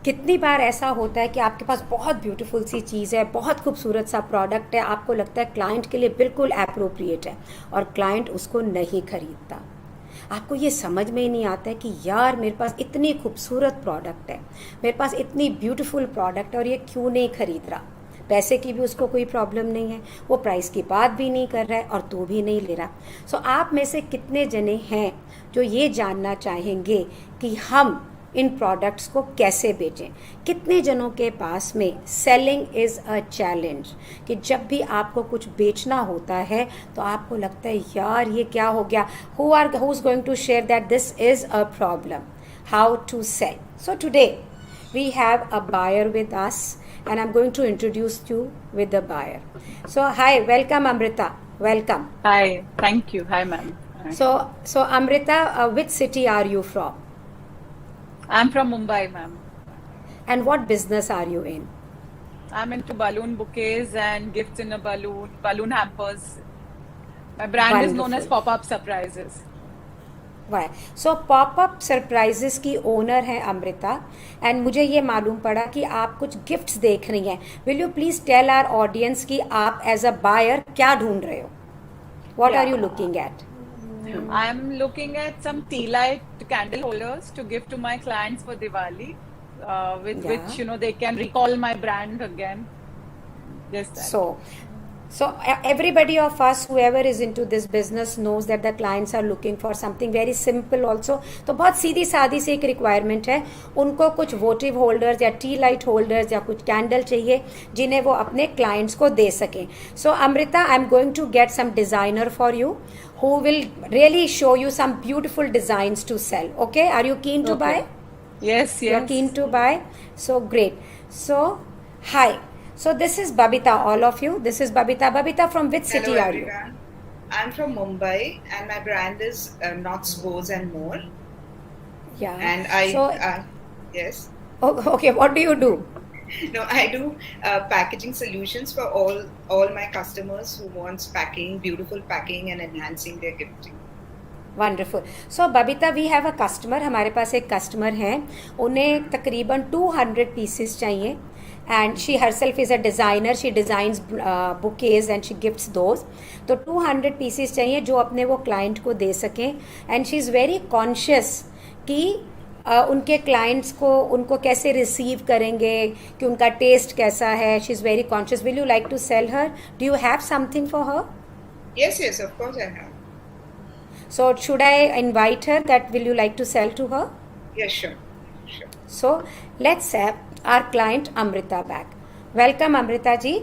कितनी बार ऐसा होता है कि आपके पास बहुत ब्यूटीफुल सी चीज़ है, बहुत खूबसूरत सा प्रोडक्ट है, आपको लगता है क्लाइंट के लिए बिल्कुल अप्रोप्रिएट है और क्लाइंट उसको नहीं खरीदता। आपको ये समझ में ही नहीं आता है कि यार मेरे पास इतनी खूबसूरत प्रोडक्ट है, मेरे पास इतनी ब्यूटीफुल प्रोडक्ट है और ये क्यों नहीं खरीद रहा। पैसे की भी उसको कोई प्रॉब्लम नहीं है, वो प्राइस की बात भी नहीं कर रहा है और तो भी नहीं ले रहा। सो आप में से कितने जने हैं जो ये जानना चाहेंगे कि हम इन प्रोडक्ट्स को कैसे बेचें। कितने जनों के पास में सेलिंग इज़ अ चैलेंज, कि जब भी आपको कुछ बेचना होता है तो आपको लगता है यार ये क्या हो गया। Who is going to share that this is a problem, how to sell. So today we have a buyer with us and I'm going to introduce you with the buyer. So hi, welcome Amrita, welcome. Hi, thank you. Hi, ma'am. Hi. So Amrita, which city are you from I'm from Mumbai, ma'am. and what business are you in? I'm into balloon bouquets and gifts in a balloon hampers. My brand is known as Wonderful. Pop-Up Surprises. वाह। सो popup surprises की owner है Amrita and मुझे ये मालूम पड़ा कि आप कुछ गिफ्ट्स देख रही हैं। Will you please tell our audience कि आप एज अ बायर क्या ढूंढ रहे हो, what are Yeah, you looking at? I'm looking at some tea light candle holders to give to my clients for Diwali, with या which they can recall my brand again. Just that. So, so everybody of us, whoever is into this business, knows that the clients are looking for something very simple also. तो बहुत सीधी सादी सी एक requirement है, उनको कुछ वोटिव holders या T light holders या कुछ कैंडल चाहिए जिन्हें वो अपने क्लाइंट्स को दे सकें. So Amrita, I am going to get some designer for you who will really show you some beautiful designs to sell. Okay, are you keen to buy? Okay. Yes, You're keen yes. to buy? So great. So, hi. So this is Babita, all of you. This is Babita. Babita, from which Hello city are you? everyone. I'm from Mumbai and my brand is Knots Bows and More. Yeah. And I, So, yes, okay, what do you do? no, I do packaging solutions for all my customers who wants packing, beautiful packing and enhancing their gifting. Wonderful. So Babita, we have a customer. हमारे पास एक customer हैं, उन्हें तकरीबन 200 pieces चाहिए and she herself is a designer. She designs bouquets and she gifts those. तो 200 pieces चाहिए जो अपने वो क्लाइंट को दे सकें and she is very conscious कि उनके क्लाइंट्स को उनको कैसे रिसीव करेंगे, कि उनका टेस्ट कैसा है. She is very conscious. Will you like to sell her? Do you have something for her? Yes, of course I have. So should I invite her? That will you like to sell to her? Yes, sure, sure. So let's have our client Amrita back. Welcome Amrita ji.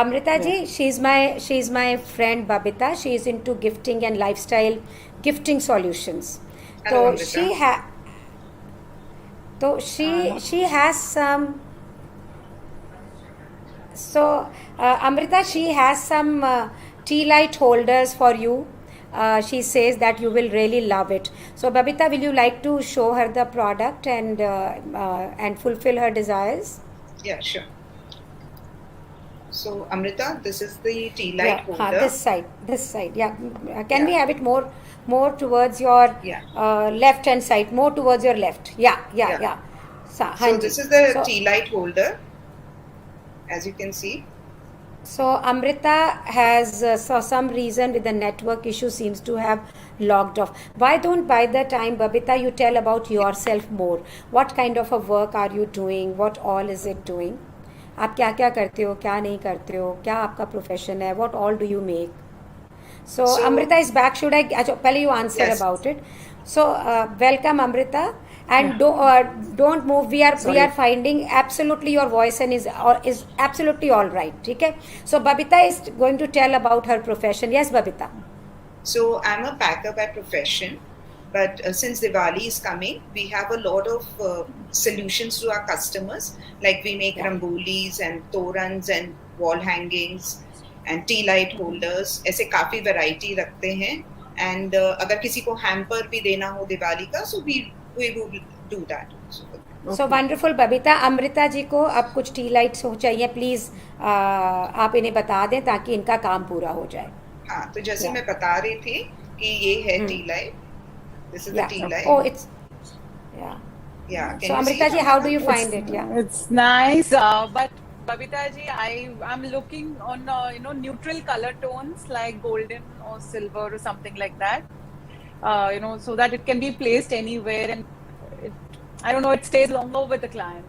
Amrita ji, Yeah. she's my friend Babita. She is into gifting and lifestyle gifting solutions. Hello, So Amrita. she has some. So Amrita, she has some tea light holders for you. She says that you will really love it. So Babita, will you like to show her the product and fulfill her desires? Yeah, sure. So Amrita, this is the tea light Yeah, holder. this side. Yeah. Can we Yeah. have it more towards your Yeah. left hand side, more towards your left? Yeah. Yeah. So, So हाँ जी. this is the So, tea light holder, as you can see. So Amrita has, for some reason with the network issue, seems to have logged off. Why don't by the time, Babita, you tell about yourself more? What kind of a work are you doing? What all is it doing? आप क्या क्या करते हो, क्या नहीं करते हो, क्या आपका प्रोफेशन है? What all do you make? So Amrita is back. Should I? अच्छा, पहले you answer Yes. about it. So welcome Amrita, and don't move. We are Sorry. finding absolutely your voice and is absolutely all right. ठीक है? So Babita is going to tell about her profession. Yes, Babita. So I'm a packer by profession, but since Diwali is coming, we have a lot of solutions to our customers. Like we make Yeah. rangolis and torans and wall hangings and tea light holders. ऐसे काफी variety रखते हैं. And अगर किसी को hamper भी देना हो दिवाली का, so we would do that. So wonderful Babita. Amrita ji को अब कुछ टी लाइट्स हो चाहिए, प्लीज़ आप इन्हें बता दें ताकि इनका काम पूरा हो जाए. हाँ, तो जैसे Yeah. मैं बता रही थी कि ये है Hmm. T light. This is the Yeah. tea light. Oh, it's yeah. Yeah, So can you see Amrita it, ji, how do Amrita? you find it? Yeah. It's nice, but Babita ji, I'm looking on neutral color tones like golden or silver or something like that. So that it can be placed anywhere, and I don't know, it stays longer with the client.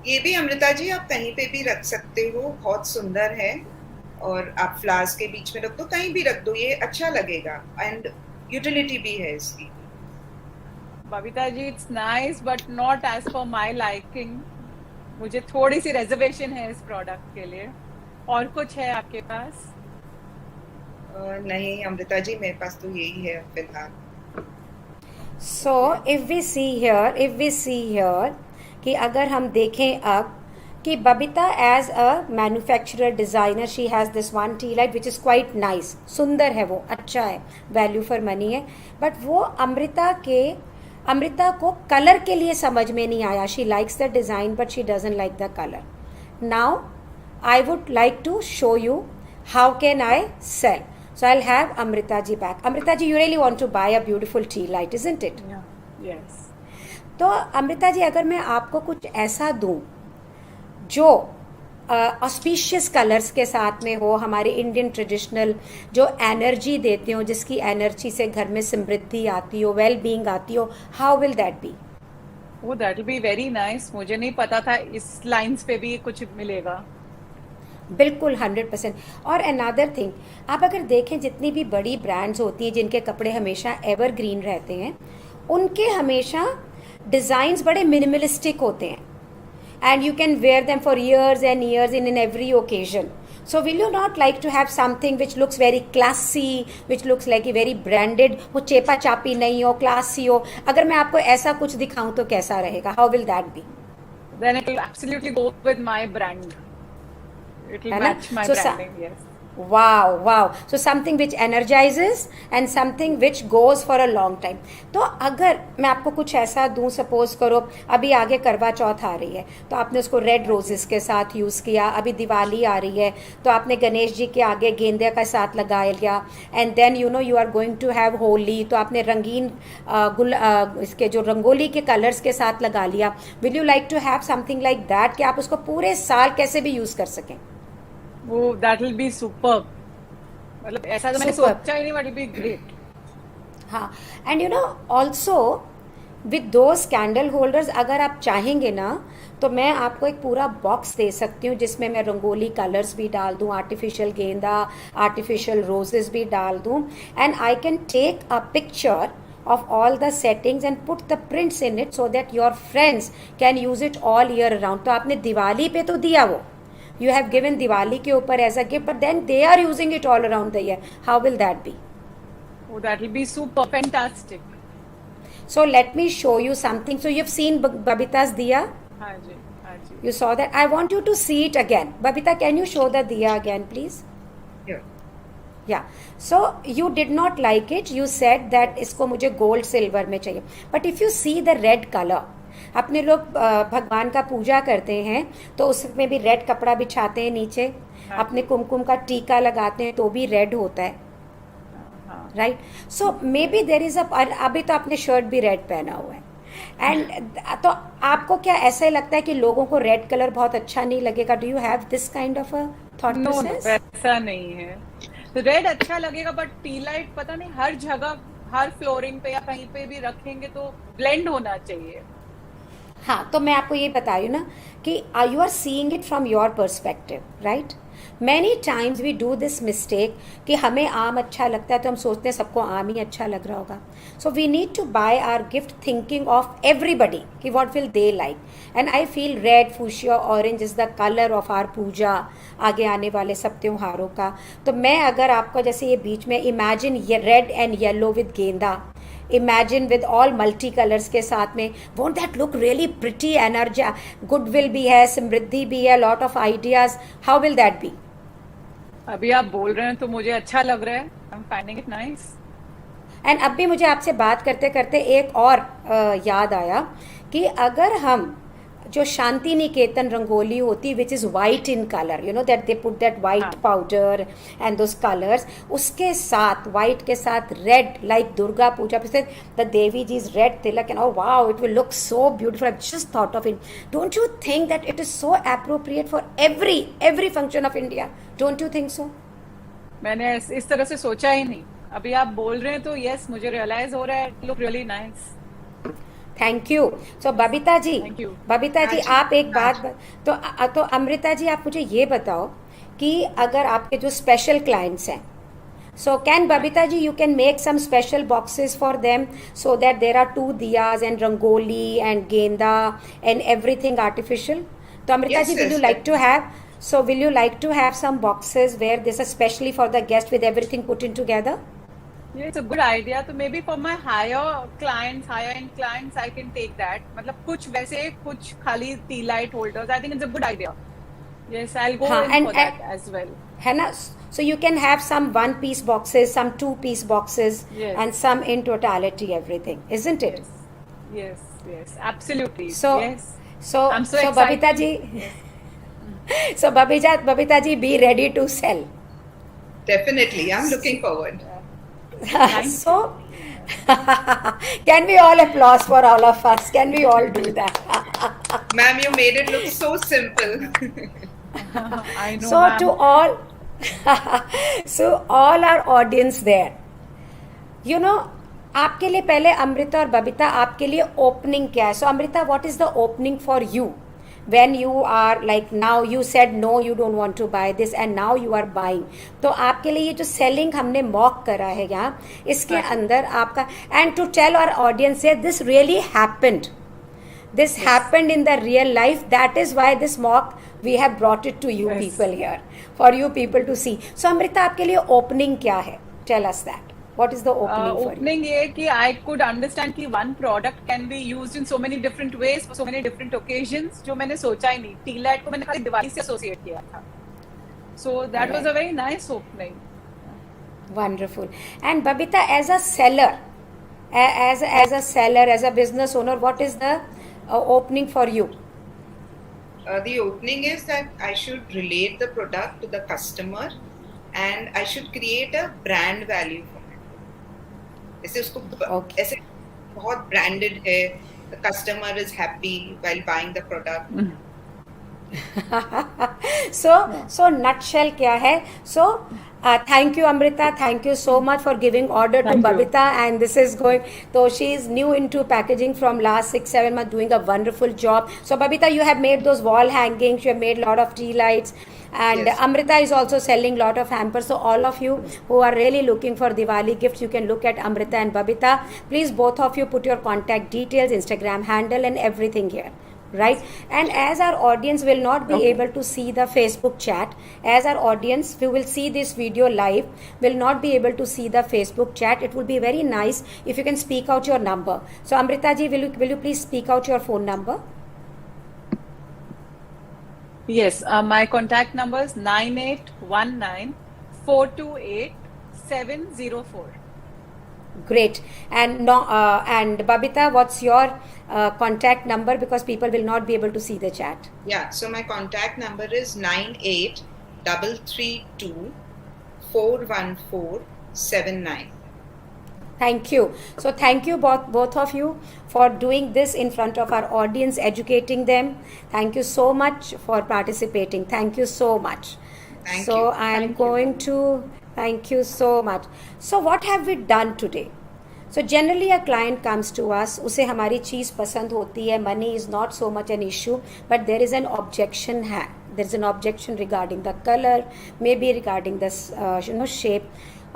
ये भी अमृता जी आप कहीं पे भी रख सकते हो, बहुत सुंदर है। और आप फ्लावर्स के बीच में रख दो, कहीं भी रख दो, ये अच्छा लगेगा एंड यूटिलिटी भी है इसकी। Babita ji, it's nice but not as per my liking. मुझे थोड़ी सी रिजर्वेशन है इस प्रोडक्ट के लिए। और कुछ है आपके पास? नहीं अमृता जी, मेरे पास तो यही है फिलहाल। So if we see here कि अगर हम देखें अब कि Babita as a manufacturer designer she has this one tea light which is quite nice, सुंदर है वो, अच्छा है, वैल्यू फॉर मनी है। बट वो अमृता को कलर के लिए समझ में नहीं आया। She likes the design but she doesn't like the colour. Now I would like to show you how can I sell. So I'll have Amrita ji back. Amrita ji, you really want to buy a beautiful tea light, isn't it? Yeah. Yes. तो अमृता जी, अगर मैं आपको कुछ ऐसा दूं जो auspicious colours के साथ में हो, हमारे इंडियन ट्रेडिशनल, जो एनर्जी देते हो, जिसकी एनर्जी से घर में समृद्धि आती हो, वेल बीइंग आती हो, how will that be? Oh, that will be very nice. मुझे नहीं पता था इस लाइंस पे भी कुछ मिलेगा। बिल्कुल 100%। और अनदर थिंग, आप अगर देखें जितनी भी बड़ी ब्रांड्स होती हैं जिनके कपड़े हमेशा एवरग्रीन रहते हैं, उनके हमेशा डिज़ाइंस बड़े मिनिमलिस्टिक होते हैं and you can wear them for years and years in every occasion. So will you not like to have something which looks very classy, which looks like a very branded, वो चेपा चापी नहीं हो, classy हो? अगर मैं आपको ऐसा कुछ दिखाऊं तो कैसा रहेगा? How will that be? Then it will absolutely go with my brand. It will match my branding, yes. Wow. So something which energizes and something which goes for a long time. तो अगर मैं आपको कुछ ऐसा दूं, suppose करो अभी आगे करवा चौथ आ रही है तो आपने उसको रेड रोजेस के साथ यूज़ किया, अभी दिवाली आ रही है तो आपने गणेश जी के आगे गेंदे का साथ लगा लिया, and then you are going to have Holi तो आपने रंगीन इसके जो रंगोली के कलर्स के साथ लगा लिया. Will you like to have something like that कि आप उसको पूरे साल कैसे भी यूज़ कर सकें? वो that will be superb. मतलब ऐसा तो मैंने सोचा ही नहीं, but it will be great. हाँ, and also with those candle holders, अगर आप चाहेंगे ना तो मैं आपको एक पूरा बॉक्स दे सकती हूँ जिसमें मैं रंगोली कलर्स भी डाल दूँ, आर्टिफिशियल गेंदा, आर्टिफिशियल रोजेस भी डाल दूँ, and I can take a picture of all the settings and put the prints in it so that your friends can use it all year around. तो आपने दिवाली पे तो दिया वो, you have given दिवाली के ऊपर as a gift, but then they are using it all around the year. How will that be? Oh, that will be super fantastic. So let me show you something. So you've seen Babita's diya? हाँ जी, हाँ जी. You saw that? I want you to see it again. Babita, can you show the diya again, please? Yeah. So you did not like it. You said that इसको मुझे gold silver में चाहिए. But if you see the red color, अपने लोग भगवान का पूजा करते हैं तो उसमें भी रेड कपड़ा बिछाते हैं नीचे, अपने कुमकुम का टीका लगाते हैं तो भी रेड होता है, right? So may be there is अभी तो आपने शर्ट भी रेड पहना हुआ है, एंड तो आपको क्या ऐसा लगता है कि लोगों को रेड कलर बहुत अच्छा नहीं लगेगा? Do you have this kind of a thought process? वैसा नहीं है, रेड अच्छा लगेगा, बट टी लाइट पता नहीं हर जगह, हर फ्लोरिंग पे या कहीं पे भी रखेंगे तो ब्लेंड होना चाहिए. हाँ, तो मैं आपको ये बता रही हूँ ना कि you are seeing it from your perspective, right? Many times we do this mistake कि हमें आम अच्छा लगता है तो हम सोचते हैं सबको आम ही अच्छा लग रहा होगा. So we need to buy our gift thinking of everybody कि what will they like, and I feel red, fuchsia, orange is the colour of our puja, आगे आने वाले सब त्योहारों का. तो मैं अगर आपको जैसे ये बीच में इमेजिन ये रेड एंड येलो विद गेंदा, imagine with all multi colours के साथ में, won't that look really pretty? Energy, goodwill भी है, समृद्धि भी है, lot of ideas. How will that be? अभी आप बोल रहे हैं तो मुझे अच्छा लग रहा है. I am finding it nice. And अब भी मुझे आपसे बात करते करते एक और याद आया कि अगर हम जो शांति निकेतन रंगोली होती which is white in colour, you know that they put that white powder and those colours, उसके साथ वाइट के साथ रेड, लाइक दुर्गा पूजा पे the Devi ji is red tilak and oh wow, it will look so beautiful. I've just thought of it. Don't you think that it is so appropriate for every function of India? Don't you think so? मैंने इस तरह से सोचा ही नहीं, अभी आप बोल रहे हैं तो यस मुझे रियलाइज हो रहा है, look really nice. Thank you. So Babita ji, Babita ji आप एक बात तो अमृता जी आप मुझे ये बताओ कि अगर आपके जो स्पेशल क्लाइंट्स हैं, so can Babita ji, you can make some special boxes for them so that there are 2 diyas and rangoli and genda and everything artificial. So Amrita Yes, ji, will yes, you like to have, so will you like to have some boxes where this is especially for the guest with everything put in together? Yeah, it's a good idea. So maybe for my higher clients, higher end clients, I can take that. मतलब कुछ वैसे कुछ खाली tea light holders. I think it's a good idea. Yes, I'll go in for that as well. है ना? So you can have some 1-piece boxes, some 2-piece boxes, Yes. and some in totality everything, isn't it? Yes, yes, absolutely. So yes. so I'm so so excited. Babita ji, so Babita ji, be ready to sell. Definitely, I'm looking forward. So can we all applause for all of us? Can we all do that? Ma'am, you made it look so simple. I know. So ma'am. to all so all our audience there, you know, आपके लिए पहले अमृता और बबीता आपके लिए opening क्या है? So Amrita, what is the opening for you when you are like, now you said no, you don't want to buy this and now you are buying, तो आपके लिए ये जो सेलिंग हमने मॉक करा है यहाँ, इसके अंदर आपका, and to tell our audience here, this really happened, this happened in the real life, that is why this mock we have brought it to you people here, for you people to see. So Amrita, आपके लिए opening क्या है? Tell us that. What is the opening for you? Opening ये कि I could understand कि one product can be used in so many different ways for so many different occasions, जो मैंने सोचा ही नहीं। टी लाइट को मैंने खाली दिवाली से एसोसिएट किया था। So that was a very nice opening. Wonderful. And Babita, as a seller, as a seller, as a business owner, what is the opening for you? The opening is that I should relate the product to the customer and I should create a brand value for it. ऐसे उसको ऐसे बहुत branded है, the customer is happy while buying the product. So nutshell क्या है? So thank you Amrita, thank you so much for giving order to Babita, and this is going, so she is new into packaging from last 6-7 months, doing a wonderful job. So Babita, you have made those wall hangings, you have made a lot of tea lights, and Yes. Amrita is also selling lot of hampers. So all of you who are really looking for Diwali gifts, you can look at Amrita and Babita. Please, both of you, put your contact details, Instagram handle and everything here, right? And as our audience will not be able to see the Facebook chat, as our audience who will see this video live will not be able to see the Facebook chat, it would be very nice if you can speak out your number. So Amrita ji, will you please speak out your phone number? Yes, my contact number is 9819-428-704. Great. And and Babita, what's your contact number, because people will not be able to see the chat? Yeah, so my contact number is 9833241479. Thank you. So thank you both of you for doing this in front of our audience, educating them. Thank you so much for participating. Thank you so much. Thank so you. I am going to thank you so much. So what have we done today? So generally a client comes to us, उसे हमारी चीज़ पसंद होती है, money is not so much an issue, but there is an objection है. There is an objection regarding the color, maybe regarding the shape.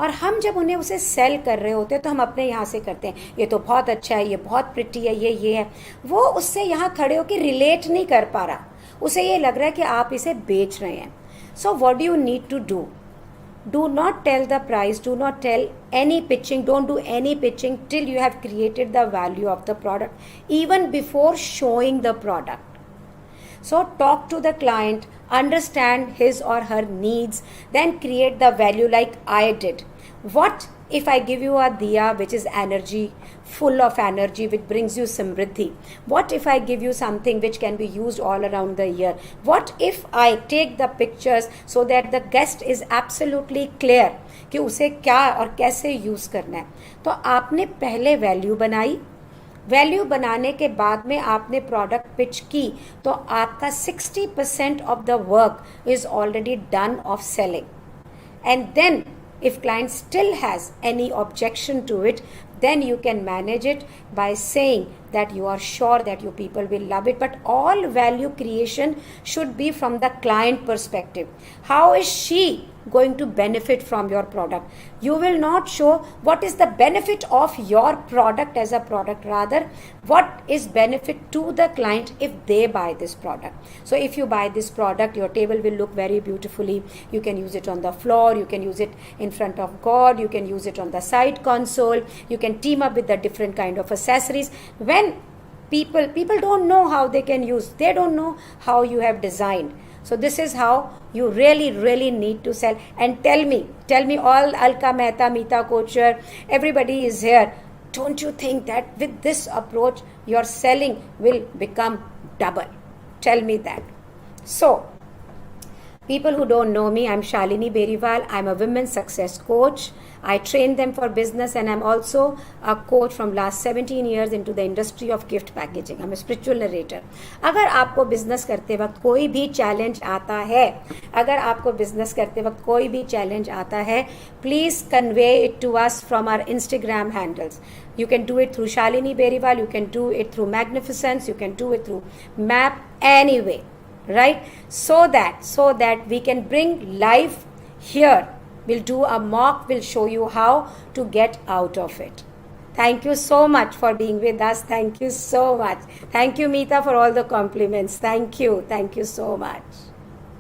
और हम जब उन्हें उसे सेल कर रहे होते हैं तो हम अपने यहाँ से करते हैं, ये तो बहुत अच्छा है, ये बहुत प्रिटी है, ये है, वो उससे यहाँ खड़े होकर रिलेट नहीं कर पा रहा, उसे ये लग रहा है कि आप इसे बेच रहे हैं. So what do you need to do? Do not tell the price, do not tell any pitching, don't do any pitching till you have created the value of the product, even before showing the product. So talk to the client, understand his or her needs, then create the value like I did. What If I give you a diya which is energy, full of energy, which brings you samriddhi? What if I give you something which can be used all around the year? What if I take the pictures so that the guest is absolutely clear कि उसे क्या और कैसे use करना है? तो आपने पहले वैल्यू बनाई, वैल्यू बनाने के बाद में आपने प्रोडक्ट पिच की, तो आपका 60% of the work is already done of selling. And then if client still has any objection to it, then you can manage it by saying that you are sure that your people will love it. But all value creation should be from the client perspective. How is she going to benefit from your product? You will not show what is the benefit of your product as a product, rather what is benefit to the client if they buy this product. So if you buy this product, your table will look very beautifully. You can use it on the floor, you can use it in front of God, you can use it on the side console, you can team up with the different kind of accessories. When people don't know how they can use, they don't know how you have designed. So this is how you really need to sell. And tell me all Alka Mehta, Meeta Kochhar, everybody is here. Don't you think that with this approach your selling will become double? Tell me that. So people who don't know me, I'm Shalini Beriwal. I'm a women's success coach. I train them for business, and I'm also a coach from last 17 years into the industry of gift packaging. I'm a spiritual narrator. अगर आपको business करते वक्त कोई भी challenge आता है, please convey it to us from our Instagram handles. You can do it through Shalini Beriwal, you can do it through Magnificence, you can do it through Map, anyway. Right, so that we can bring life here. We'll do a mock, we'll show you how to get out of it. Thank you so much for being with us. Thank you so much. Thank you, Meeta, for all the compliments. Thank you so much.